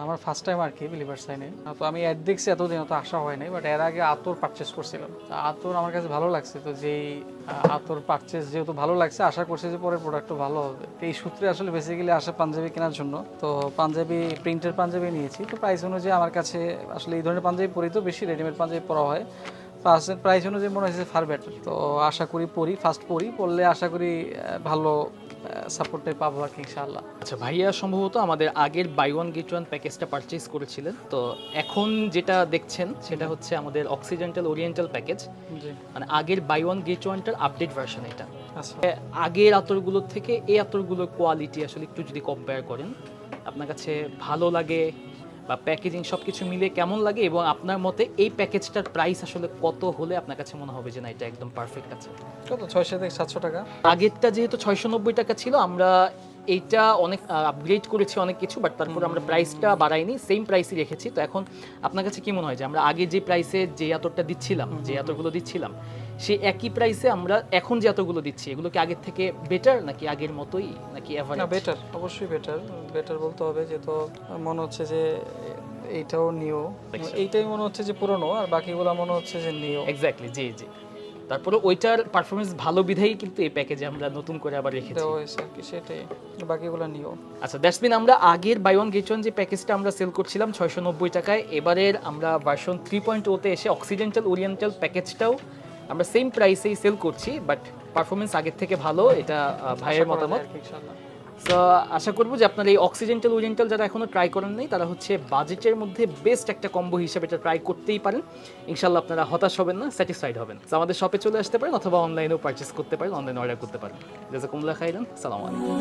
আমার first time আর কি believer সাইনে। তো আমি অ্যাড দেখছি, এতদিন তো আসা হয় নাই, বাট এর আগে আতর পারচেস করছিলাম। আতর আমার কাছে ভালো লাগছে, তো যেই আতর পারচেস যেহেতু ভালো লাগছে, আশা করছি যে পরের প্রোডাক্টও ভালো হবে। তো এই সূত্রে আসলে বেসিক্যালি আসা পাঞ্জাবি কেনার জন্য। তো পাঞ্জাবি, প্রিন্টের পাঞ্জাবি নিয়েছি। তো প্রাইস অনুযায়ী আমার কাছে আসলে এই ধরনের পাঞ্জাবি পরি তো বেশি, রেডিমেড পাঞ্জাবি পরা হয়। ফার্স্টের প্রাইস অনুযায়ী মনে হয়েছে ফার বেটার। তো আশা করি পরলে আশা করি ভালো সাপোর্টে পাবো আর কি ইনশাআল্লাহ। আচ্ছা ভাইয়া সম্ভবত আমাদের আগের বাই ওয়ান গেট ওয়ান প্যাকেজটা পারচেজ করেছিলেন, তো এখন যেটা দেখছেন সেটা হচ্ছে আমাদের অক্সিডেন্টাল ওরিয়েন্টাল প্যাকেজ। জি, মানে আগের বাই ওয়ান গেট ওয়ানটার আপডেট ভার্সন এটা। আচ্ছা। আগের আতরগুলোর থেকে এই আতরগুলোর কোয়ালিটি আসলে একটু যদি কম্পেয়ার করেন, আপনার কাছে ভালো লাগে বা প্যাকেজিং সব কিছু মিলে কেমন লাগে, এবং আপনার মতে এই প্যাকেজটার প্রাইস আসলে কত হলে আপনার কাছে মনে হবে যে না এটা একদম পারফেক্ট আছে? কত, 600 থেকে 700 টাকা? আগেরটা যেহেতু 690 টাকা ছিল, আমরা এইটা অনেক আপগ্রেড করেছি অনেক কিছু, বাট তারপর আমরা প্রাইসটা বাড়াইনি, সেম প্রাইসই রেখেছি। তো এখন আপনার কাছে কি মনে হয় যে আমরা আগে যে প্রাইসে যে আতরটা দিচ্ছিলাম, যে আতরগুলো দিচ্ছিলাম, সেই একই প্রাইসে আমরা এখন যে আতরগুলো দিচ্ছি, এগুলো কি আগের থেকে বেটার নাকি আগের মতোই নাকি না, এভারেজ? বেটার, অবশ্যই বেটার। বেটার বলতে হবে যে, তো মনে হচ্ছে যে এইটাও নিও, এইটাই মনে হচ্ছে যে পুরনো, আর বাকিগুলো মনে হচ্ছে যে নিও। এক্স্যাক্টলি, জি জি। তারপরে ওইটার পারফরমেন্স ভালো বিধাই কিন্তু এই প্যাকেজে আমরা নতুন করে আবার রেখেছি। দেওয়া হয়েছে আর কি, সেটাই, বাকিগুলো নিও। আচ্ছা, দ্যাটস মিন আমরা আগের বাই ওয়ান গেট ওয়ান যে প্যাকেজটা আমরা সেল করছিলাম 690 টাকায়, এবারের আমরা ভার্সন 3.0 এসে অক্সিডেন্টাল ওরিয়েন্টাল প্যাকেজটাও আমরা সেম প্রাইসেই সেল করছি, বাট পারফরমেন্স আগের থেকে ভালো, এটা ভাইয়ের মতামত। সো আশা করবো যে আপনার এই অক্সিডেন্টাল ওরিয়েন্টাল যারা এখনো ট্রাই করেন নাই, তারা হচ্ছে বাজেটের মধ্যে বেস্ট একটা কম্বো হিসেবে এটা ট্রাই করতেই পারেন। ইনশাল্লাহ আপনারা হতাশ হবেন না, স্যাটিসফাইড হবেন। তো আমাদের শপে চলে আসতে পারেন অথবা অনলাইনেও পারচেস করতে পারেন, অনলাইনে অর্ডার করতে পারেন। জাযাকুমুল্লাহ খাইরান, সালামু আলাইকুম।